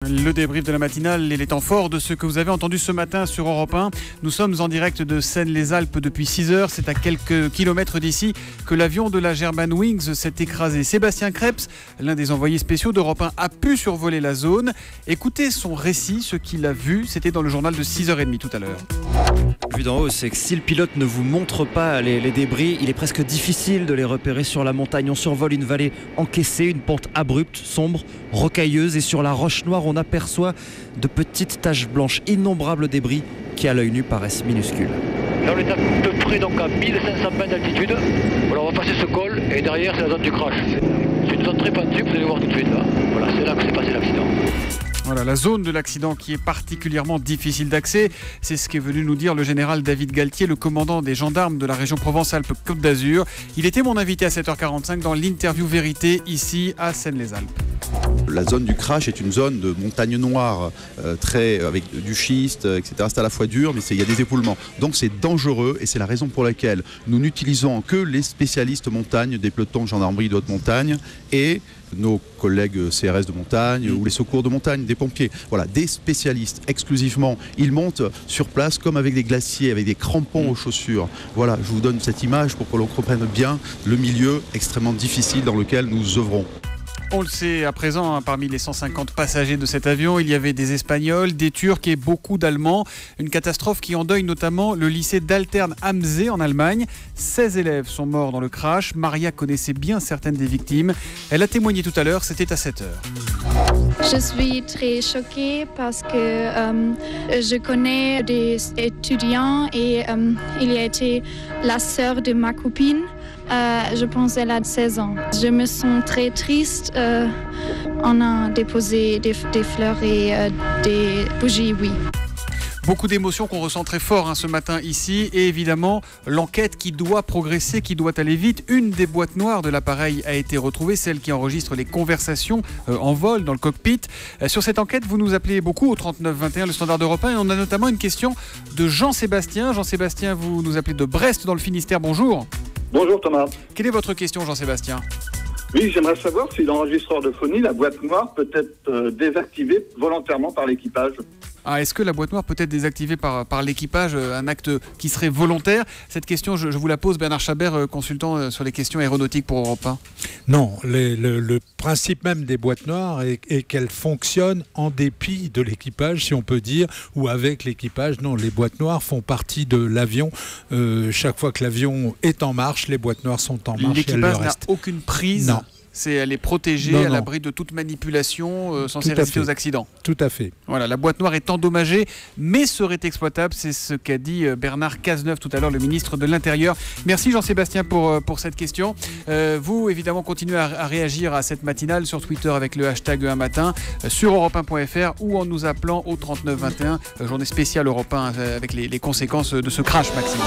Le débrief de la matinale et les temps forts de ce que vous avez entendu ce matin sur Europe 1. Nous sommes en direct de Seine-les-Alpes depuis 6 heures. C'est à quelques kilomètres d'ici que l'avion de la Germanwings s'est écrasé. Sébastien Krebs, l'un des envoyés spéciaux d'Europe 1, a pu survoler la zone. Écoutez son récit, ce qu'il a vu. C'était dans le journal de 6h30 tout à l'heure. Vu d'en haut, c'est que si le pilote ne vous montre pas les débris, il est presque difficile de les repérer sur la montagne. On survole une vallée encaissée, une pente abrupte, sombre, rocailleuse, et sur la roche noire, on aperçoit de petites taches blanches, innombrables débris qui à l'œil nu paraissent minuscules. Là on est à peu près donc à 1500 mètres d'altitude. Voilà, on va passer ce col et derrière c'est la zone du crash. C'est une zone très pentue, vous allez voir tout de suite là. Voilà, c'est là que s'est passé l'accident. Voilà, la zone de l'accident qui est particulièrement difficile d'accès, c'est ce qu'est venu nous dire le général David Galtier, le commandant des gendarmes de la région Provence-Alpes-Côte d'Azur. Il était mon invité à 7h45 dans l'interview Vérité, ici à Seine-les-Alpes. La zone du crash est une zone de montagne noire, avec du schiste, etc. C'est à la fois dur, mais il y a des époulements. Donc c'est dangereux et c'est la raison pour laquelle nous n'utilisons que les spécialistes montagne des pelotons de gendarmerie de haute montagne et nos collègues CRS de montagne ou les secours de montagne, des pompiers. Voilà, des spécialistes exclusivement. Ils montent sur place comme avec des glaciers, avec des crampons aux chaussures. Voilà, je vous donne cette image pour que l'on comprenne bien le milieu extrêmement difficile dans lequel nous œuvrons. On le sait à présent, parmi les 150 passagers de cet avion, il y avait des Espagnols, des Turcs et beaucoup d'Allemands. Une catastrophe qui endeuille notamment le lycée d'Altern am See en Allemagne. 16 élèves sont morts dans le crash. Maria connaissait bien certaines des victimes. Elle a témoigné tout à l'heure, c'était à 7h. Je suis très choquée parce que je connais des étudiants et il a été la sœur de ma copine. Je pense qu'elle a 16 ans. Je me sens très triste. On a déposé des fleurs et des bougies, oui. Beaucoup d'émotions qu'on ressent très fort ce matin ici et évidemment l'enquête qui doit progresser, qui doit aller vite. Une des boîtes noires de l'appareil a été retrouvée, celle qui enregistre les conversations en vol dans le cockpit. Sur cette enquête, vous nous appelez beaucoup au 3921, le standard d'Europe 1, et on a notamment une question de Jean-Sébastien. Jean-Sébastien, vous nous appelez de Brest dans le Finistère, bonjour. Bonjour Thomas. Quelle est votre question, Jean-Sébastien ? Oui, j'aimerais savoir si l'enregistreur de phonie, la boîte noire, peut être désactivé volontairement par l'équipage. Est-ce que la boîte noire peut être désactivée par l'équipage, un acte qui serait volontaire ? Cette question, je vous la pose, Bernard Chabert, consultant sur les questions aéronautiques pour Europe 1. Non, le principe même des boîtes noires est qu'elles fonctionnent en dépit de l'équipage, si on peut dire, ou avec l'équipage. Non, les boîtes noires font partie de l'avion. Chaque fois que l'avion est en marche, les boîtes noires sont en marche. L'équipage n'a aucune prise. Non. Elle est protégée à l'abri de toute manipulation censée résister aux accidents. Tout à fait. Voilà, la boîte noire est endommagée, mais serait exploitable. C'est ce qu'a dit Bernard Cazeneuve tout à l'heure, le ministre de l'Intérieur. Merci Jean-Sébastien pour cette question. Vous, évidemment, continuez à réagir à cette matinale sur Twitter avec le hashtag 1matin, sur europe1.fr ou en nous appelant au 3921, journée spéciale Europe 1 avec les conséquences de ce crash, Maxime.